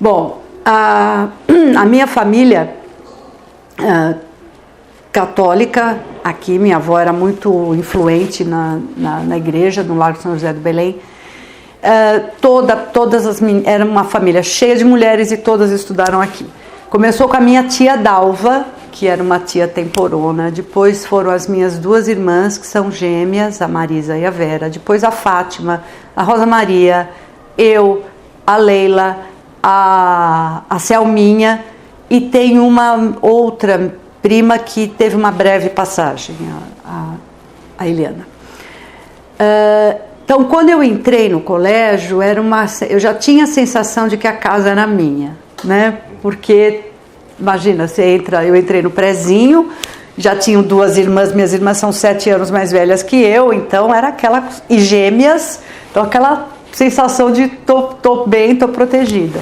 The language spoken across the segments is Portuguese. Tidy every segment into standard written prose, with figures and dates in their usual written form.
Bom, a minha família católica, aqui minha avó era muito influente na igreja, no Largo São José do Belém. Era uma família cheia de mulheres e todas estudaram aqui. Começou com a minha tia Dalva, que era uma tia temporona. Depois foram as minhas duas irmãs, que são gêmeas, a Marisa e a Vera. Depois a Fátima, a Rosa Maria, eu, a Leila, a Selminha, e tem uma outra prima que teve uma breve passagem, a Eliana. Então, quando eu entrei no colégio, eu já tinha a sensação de que a casa era minha, né? Porque, imagina, eu entrei no prezinho, já tinham duas irmãs, minhas irmãs são 7 anos mais velhas que eu, então era e gêmeas, então aquela sensação de tô bem, tô protegida.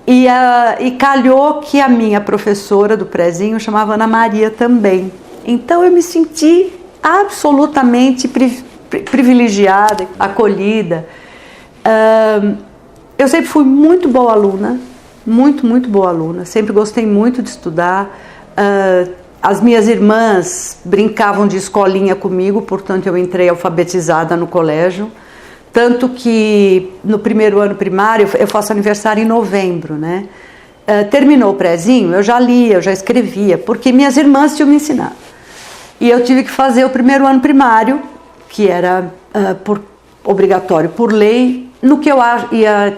E calhou que a minha professora do prezinho chamava Ana Maria também. Então eu me senti absolutamente privilegiada, acolhida. Eu sempre fui muito boa aluna, muito boa aluna. Sempre gostei muito de estudar. As minhas irmãs brincavam de escolinha comigo, portanto eu entrei alfabetizada no colégio. Tanto que no primeiro ano primário, eu faço aniversário em novembro, né? Terminou o prezinho, eu já lia, eu já escrevia, porque minhas irmãs tinham me ensinado. E eu tive que fazer o primeiro ano primário, que era obrigatório por lei, no que eu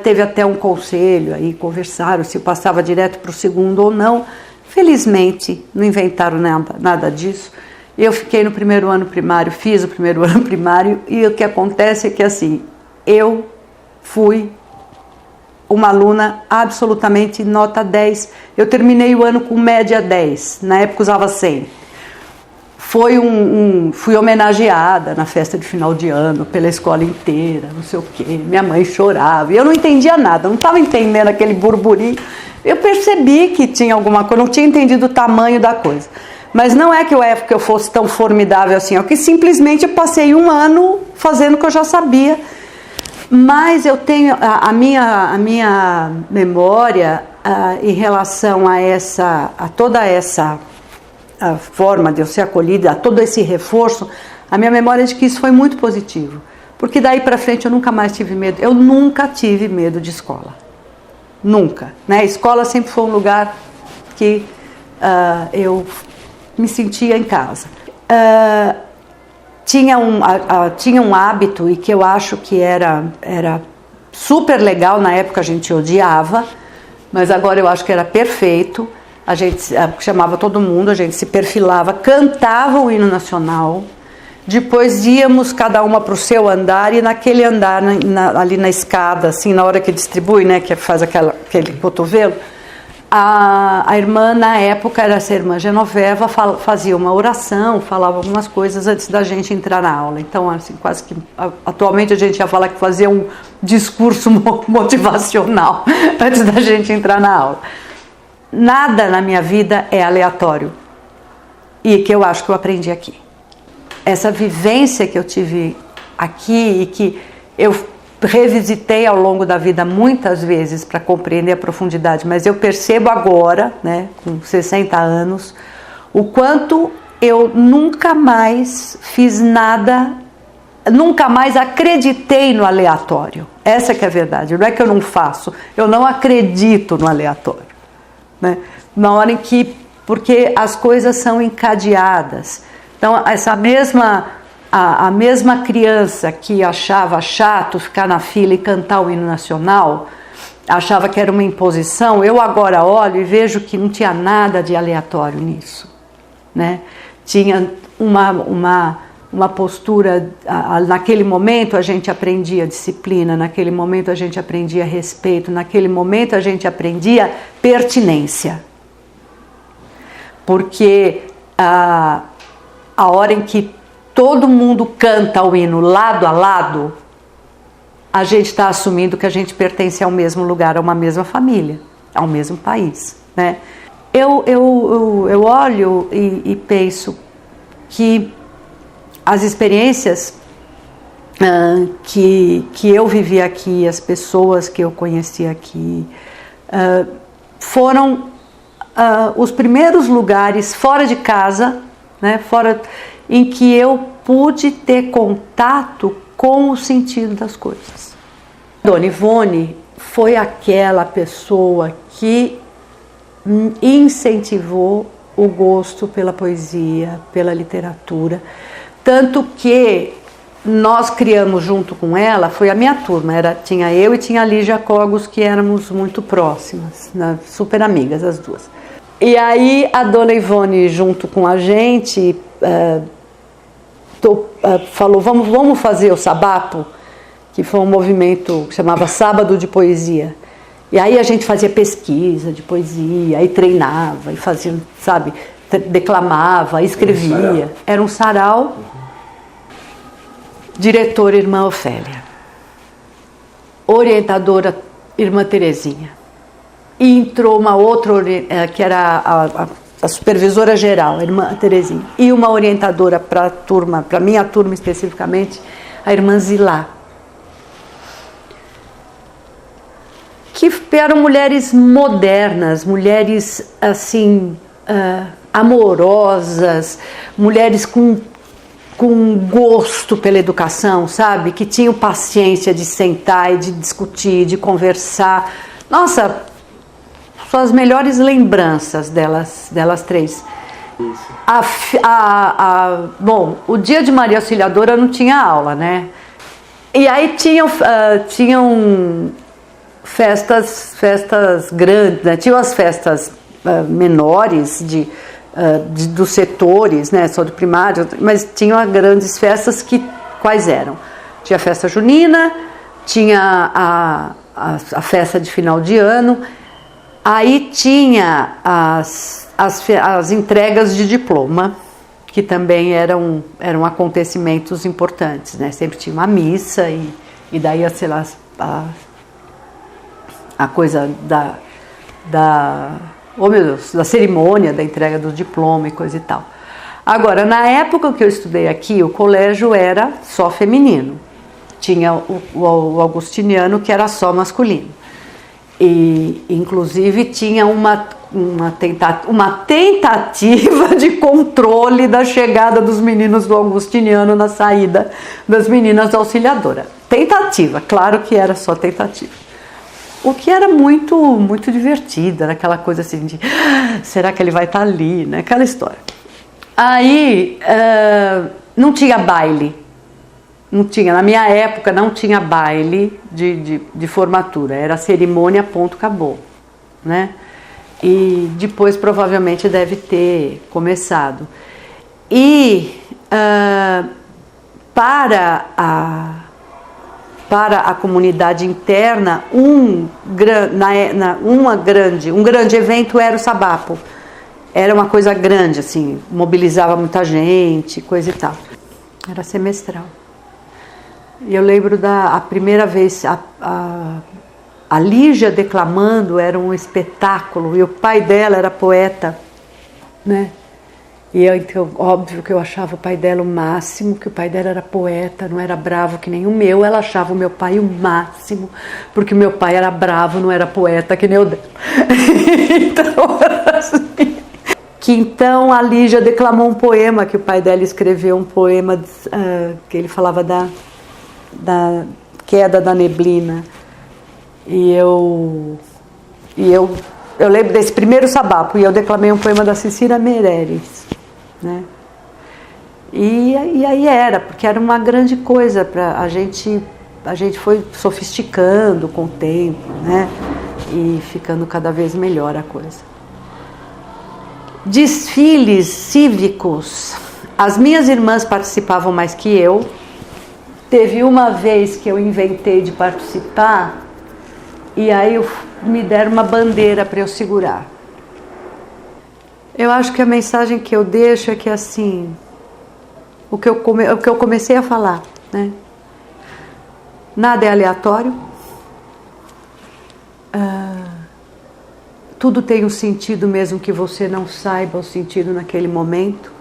teve até um conselho, aí conversaram se eu passava direto para o segundo ou não. Felizmente, não inventaram nada disso. Eu fiquei no primeiro ano primário, fiz o primeiro ano primário, e o que acontece é que, assim, eu fui uma aluna absolutamente nota 10. Eu terminei o ano com média 10, na época usava 100. Fui homenageada na festa de final de ano, pela escola inteira, não sei o quê. Minha mãe chorava, e eu não entendia nada, não estava entendendo aquele burburinho. Eu percebi que tinha alguma coisa, não tinha entendido o tamanho da coisa. Mas não é que eu fosse tão formidável assim, é que simplesmente eu passei um ano fazendo o que eu já sabia. Mas eu tenho a minha memória em relação a toda essa forma de eu ser acolhida, a todo esse reforço, a minha memória é de que isso foi muito positivo. Porque daí para frente eu nunca mais tive medo. Eu nunca tive medo de escola. Nunca. Né? A escola sempre foi um lugar que eu me sentia em casa. Tinha um hábito, e que eu acho que era super legal, na época a gente odiava, mas agora eu acho que era perfeito. A gente chamava todo mundo, a gente se perfilava, cantava o hino nacional, depois íamos cada uma para o seu andar, e naquele andar, ali na escada, assim, na hora que distribui, né, que faz aquele cotovelo, a irmã, na época, era essa irmã Genoveva, fazia uma oração, falava algumas coisas antes da gente entrar na aula. Então, assim, quase que atualmente a gente ia falar que fazia um discurso motivacional antes da gente entrar na aula. Nada na minha vida é aleatório, e que eu acho que eu aprendi aqui. Essa vivência que eu tive aqui, e que eu revisitei ao longo da vida muitas vezes para compreender a profundidade, mas eu percebo agora, né, com 60 anos, o quanto eu nunca mais fiz nada, nunca mais acreditei no aleatório. Essa que é a verdade. Não é que eu não faço, eu não acredito no aleatório, né? Na hora em que, porque as coisas são encadeadas. Então, a mesma criança que achava chato ficar na fila e cantar o hino nacional, achava que era uma imposição, eu agora olho e vejo que não tinha nada de aleatório nisso, né? Tinha uma postura, naquele momento a gente aprendia disciplina, naquele momento a gente aprendia respeito, naquele momento a gente aprendia pertinência. Porque a hora em que todo mundo canta o hino lado a lado, a gente está assumindo que a gente pertence ao mesmo lugar, a uma mesma família, ao mesmo país, né? Eu olho e penso que as experiências que eu vivi aqui, as pessoas que eu conheci aqui, foram os primeiros lugares fora de casa, né, em que eu pude ter contato com o sentido das coisas. Dona Ivone foi aquela pessoa que incentivou o gosto pela poesia, pela literatura, tanto que nós criamos junto com ela, foi a minha turma, tinha eu e tinha a Lígia Cogos, que éramos muito próximas, né, super amigas as duas. E aí a Dona Ivone, junto com a gente, falou, vamos fazer o Sabapo, que foi um movimento que chamava Sábado de Poesia. E aí a gente fazia pesquisa de poesia, aí treinava, e fazia, sabe, declamava, escrevia. Era um sarau. Diretora, irmã Ofélia. Orientadora, irmã Terezinha. E entrou uma outra, que era a supervisora geral, a irmã Terezinha. E uma orientadora para a turma, para a minha turma especificamente, a irmã Zilá. Que eram mulheres modernas, mulheres assim, amorosas, mulheres com gosto pela educação, sabe? Que tinham paciência de sentar e de discutir, de conversar. Nossa, são as melhores lembranças delas três. Bom, o dia de Maria Auxiliadora não tinha aula, né? E aí tinham festas grandes, né? Tinham as festas menores dos setores, né? Só do primário, mas tinham as grandes festas quais eram? Tinha a festa junina, tinha a festa de final de ano, aí tinha as entregas de diploma, que também eram acontecimentos importantes, né? Sempre tinha uma missa e daí, sei lá, a coisa oh meu Deus, da cerimônia da entrega do diploma e coisa e tal. Agora, na época que eu estudei aqui, o colégio era só feminino. Tinha o augustiniano, que era só masculino. E, inclusive, tinha uma tentativa de controle da chegada dos meninos do augustiniano na saída das meninas da auxiliadora. Tentativa, claro que era só tentativa. O que era muito, muito divertido, era aquela coisa assim de, será que ele vai estar ali, né? Aquela história. Aí, não tinha baile, não tinha, na minha época não tinha baile de formatura, era cerimônia, ponto, acabou, né? E depois provavelmente deve ter começado. E para a comunidade interna, um grande evento era o Sabapo. Era uma coisa grande, assim, mobilizava muita gente, coisa e tal. Era semestral. E eu lembro a primeira vez, a Lígia declamando era um espetáculo, e o pai dela era poeta, né? E então, óbvio que eu achava o pai dela o máximo, que o pai dela era poeta, não era bravo que nem o meu. Ela achava o meu pai o máximo, porque o meu pai era bravo, não era poeta que nem o dela. Então, era assim. Que então a Lígia declamou um poema, que o pai dela escreveu, um poema que ele falava da queda da neblina. E eu lembro desse primeiro Sabapo, e eu declamei um poema da Cecília Meirelles, né? E aí porque era uma grande coisa para a gente foi sofisticando com o tempo, né? E ficando cada vez melhor a coisa. Desfiles cívicos, as minhas irmãs participavam mais que eu. Teve uma vez que eu inventei de participar, e aí me deram uma bandeira para eu segurar. Eu acho que a mensagem que eu deixo é que, assim, o que eu comecei a falar, né? Nada é aleatório. Tudo tem um sentido, mesmo que você não saiba o sentido naquele momento.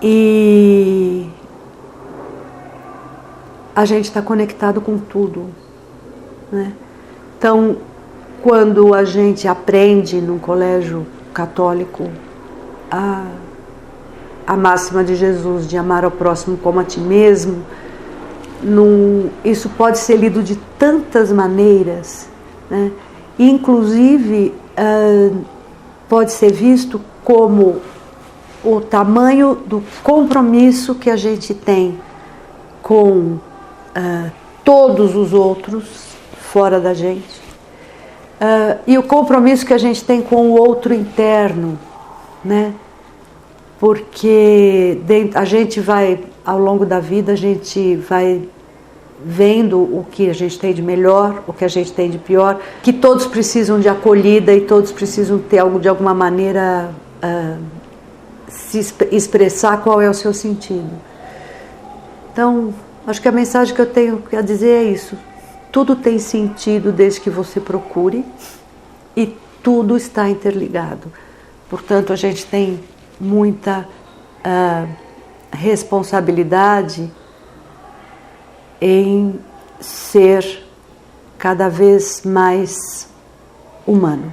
E a gente está conectado com tudo, né? Então, quando a gente aprende num colégio católico a máxima de Jesus de amar ao próximo como a ti mesmo, isso pode ser lido de tantas maneiras, né? Inclusive pode ser visto como o tamanho do compromisso que a gente tem com todos os outros fora da gente, e o compromisso que a gente tem com o outro interno, né? Porque a gente vai, ao longo da vida, a gente vai vendo o que a gente tem de melhor, o que a gente tem de pior, que todos precisam de acolhida e todos precisam ter algo, de alguma maneira, se expressar qual é o seu sentido. Então, acho que a mensagem que eu tenho a dizer é isso. Tudo tem sentido desde que você procure, e tudo está interligado. Portanto, a gente tem muita responsabilidade em ser cada vez mais humano.